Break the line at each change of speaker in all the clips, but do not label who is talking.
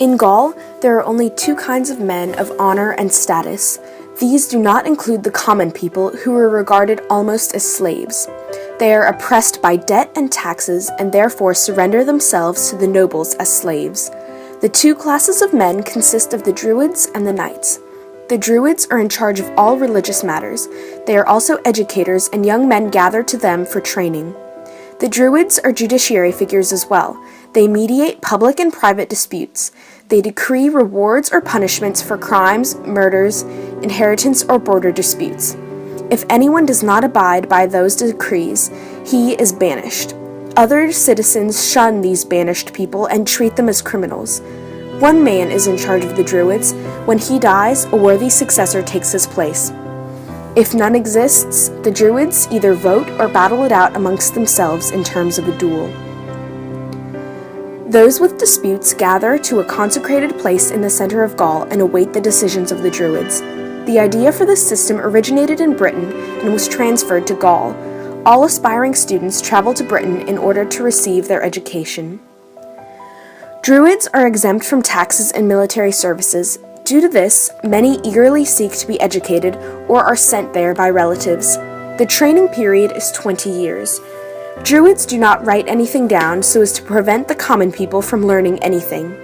In Gaul, there are only two kinds of men of honor and status. These do not include the common people who were regarded almost as slaves. They are oppressed by debt and taxes and therefore surrender themselves to the nobles as slaves. The two classes of men consist of the Druids and the Knights. The Druids are in charge of all religious matters. They are also educators, and young men gather to them for training. The Druids are judiciary figures as well. They mediate public and private disputes. They decree rewards or punishments for crimes, murders, inheritance, or border disputes. If anyone does not abide by those decrees, he is banished. Other citizens shun these banished people and treat them as criminals. One man is in charge of the Druids. When he dies, a worthy successor takes his place. If none exists, the Druids either vote or battle it out amongst themselves in terms of a duel. Those with disputes gather to a consecrated place in the center of Gaul and await the decisions of the Druids. The idea for this system originated in Britain and was transferred to Gaul. All aspiring students travel to Britain in order to receive their education. Druids are exempt from taxes and military services. Due to this, many eagerly seek to be educated or are sent there by relatives. The training period is 20 years. Druids do not write anything down so as to prevent the common people from learning anything.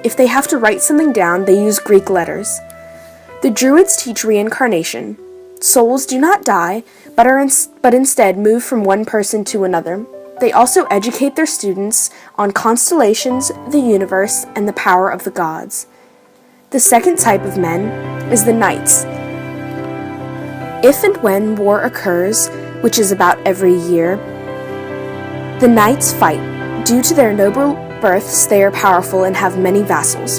If they have to write something down, they use Greek letters. The Druids teach reincarnation. Souls do not die, but instead move from one person to another. They also educate their students on constellations, the universe, and the power of the gods. The second type of men is the Knights. If and when war occurs, which is about every year, the Knights fight. Due to their noble births, they are powerful and have many vassals.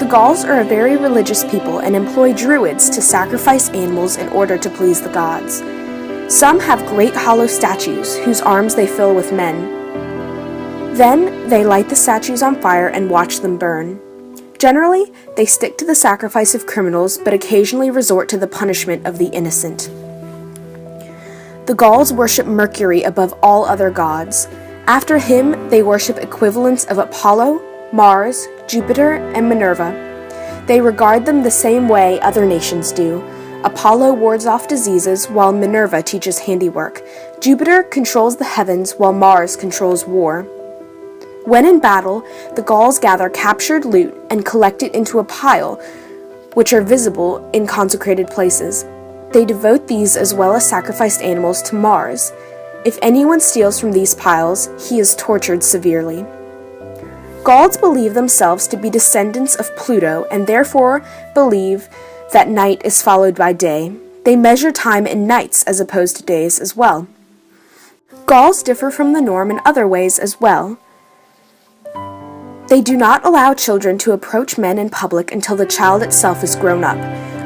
The Gauls are a very religious people and employ Druids to sacrifice animals in order to please the gods. Some have great hollow statues, whose arms they fill with men. Then they light the statues on fire and watch them burn. Generally, they stick to the sacrifice of criminals, but occasionally resort to the punishment of the innocent. The Gauls worship Mercury above all other gods. After him, they worship equivalents of Apollo, Mars, Jupiter, and Minerva. They regard them the same way other nations do. Apollo wards off diseases, while Minerva teaches handiwork. Jupiter controls the heavens, while Mars controls war. When in battle, the Gauls gather captured loot and collect it into a pile, which are visible in consecrated places. They devote these as well as sacrificed animals to Mars. If anyone steals from these piles, he is tortured severely. Gauls believe themselves to be descendants of Pluto and therefore believe that night is followed by day. They measure time in nights as opposed to days as well. Gauls differ from the norm in other ways as well. They do not allow children to approach men in public until the child itself is grown up.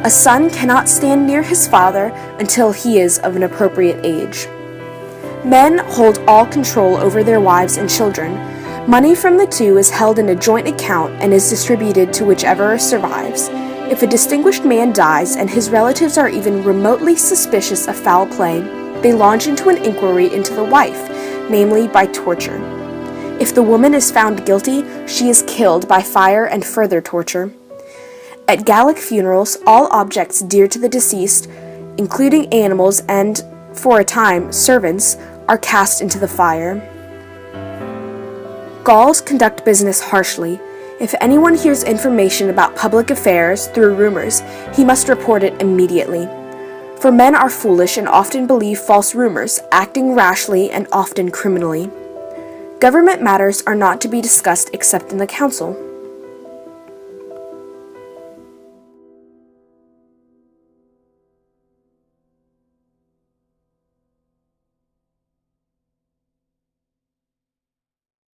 A son cannot stand near his father until he is of an appropriate age. Men hold all control over their wives and children. Money from the two is held in a joint account and is distributed to whichever survives. If a distinguished man dies and his relatives are even remotely suspicious of foul play, they launch into an inquiry into the wife, namely by torture. If the woman is found guilty, she is killed by fire and further torture. At Gallic funerals, all objects dear to the deceased, including animals and, for a time, servants, are cast into the fire. Gauls conduct business harshly. If anyone hears information about public affairs through rumors, he must report it immediately. For men are foolish and often believe false rumors, acting rashly and often criminally. Government matters are not to be discussed except in the council.